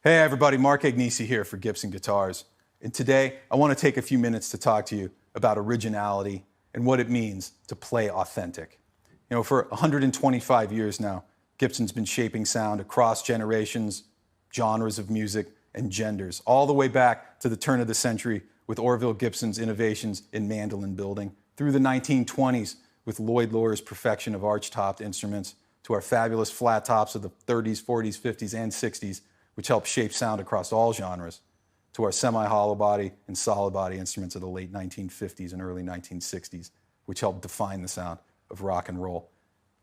Hey everybody, Mark Agnesi here for Gibson Guitars. And today I want to take a few minutes to talk to you about originality and what it means to play authentic. You know, for 125 years now, Gibson's been shaping sound across generations, genres of music, and genders, all the way back to the turn of the century with Orville Gibson's innovations in mandolin building, through the 1920s with Lloyd Loar's perfection of arch-topped instruments, to our fabulous flat tops of the 30s, 40s, 50s, and 60s, which helped shape sound across all genres, to our semi-hollow body and solid body instruments of the late 1950s and early 1960s, which helped define the sound of rock and roll.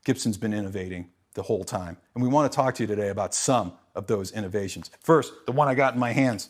Gibson's been innovating the whole time, and we want to talk to you today about some of those innovations. First, the one I got in my hands,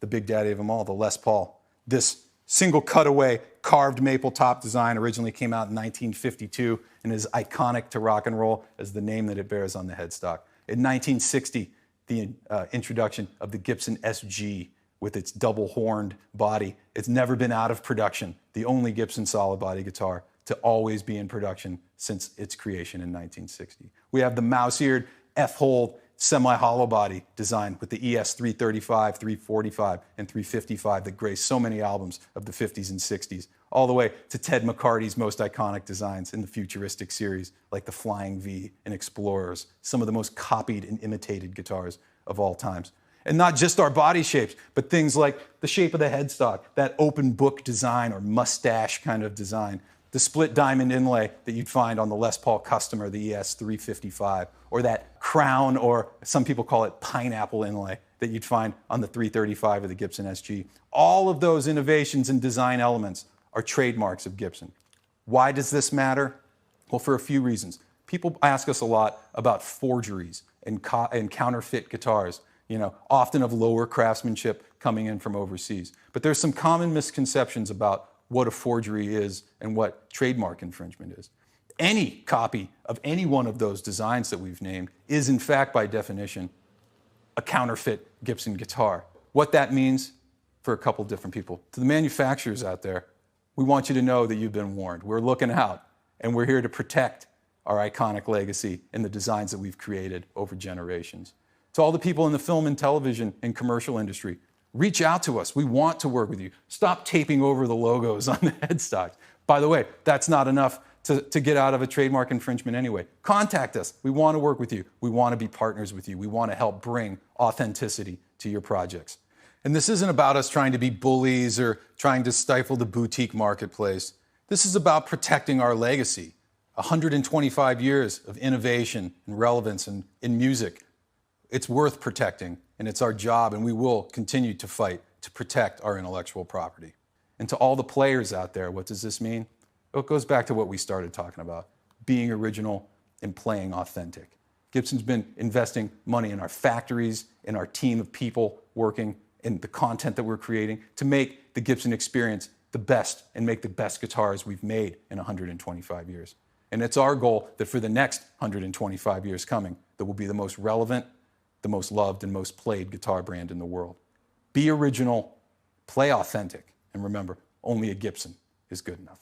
the big daddy of them all, the Les Paul. This single cutaway carved maple top design originally came out in 1952 and is iconic to rock and roll as the name that it bears on the headstock. In 1960, the introduction of the Gibson SG with its double-horned body. It's never been out of production, the only Gibson solid body guitar to always be in production since its creation in 1960. We have the mouse-eared F-hold semi-hollow body design with the ES 335, 345, and 355 that graced so many albums of the 50s and 60s, all the way to Ted McCarty's most iconic designs in the futuristic series, like the Flying V and Explorers, some of the most copied and imitated guitars of all times. And not just our body shapes, but things like the shape of the headstock, that open book design or mustache kind of design, the split diamond inlay that you'd find on the Les Paul Customer, the ES 355, or that crown, or some people call it pineapple inlay, that you'd find on the 335 of the Gibson SG. All of those innovations and design elements are trademarks of Gibson. Why does this matter? Well, for a few reasons. People ask us a lot about forgeries and counterfeit guitars, you know, often of lower craftsmanship coming in from overseas. But there's some common misconceptions about what a forgery is and what trademark infringement is. Any copy of any one of those designs that we've named is, in fact, by definition, a counterfeit Gibson guitar. What that means for a couple different people. To the manufacturers out there, we want you to know that you've been warned. We're looking out, and we're here to protect our iconic legacy and the designs that we've created over generations. To all the people in the film and television and commercial industry, reach out to us. We want to work with you. Stop taping over the logos on the headstocks. By the way, that's not enough to get out of a trademark infringement anyway. Contact us. We want to work with you. We want to be partners with you. We want to help bring authenticity to your projects. And this isn't about us trying to be bullies or trying to stifle the boutique marketplace. This is about protecting our legacy. 125 years of innovation and relevance in music. It's worth protecting, and it's our job, and we will continue to fight to protect our intellectual property. And to all the players out there, what does this mean? Well, it goes back to what we started talking about, being original and playing authentic. Gibson's been investing money in our factories, in our team of people working, in the content that we're creating to make the Gibson experience the best and make the best guitars we've made in 125 years. And it's our goal that for the next 125 years coming, that will be the most relevant, the most loved, and most played guitar brand in the world. Be original, play authentic, and remember, only a Gibson is good enough.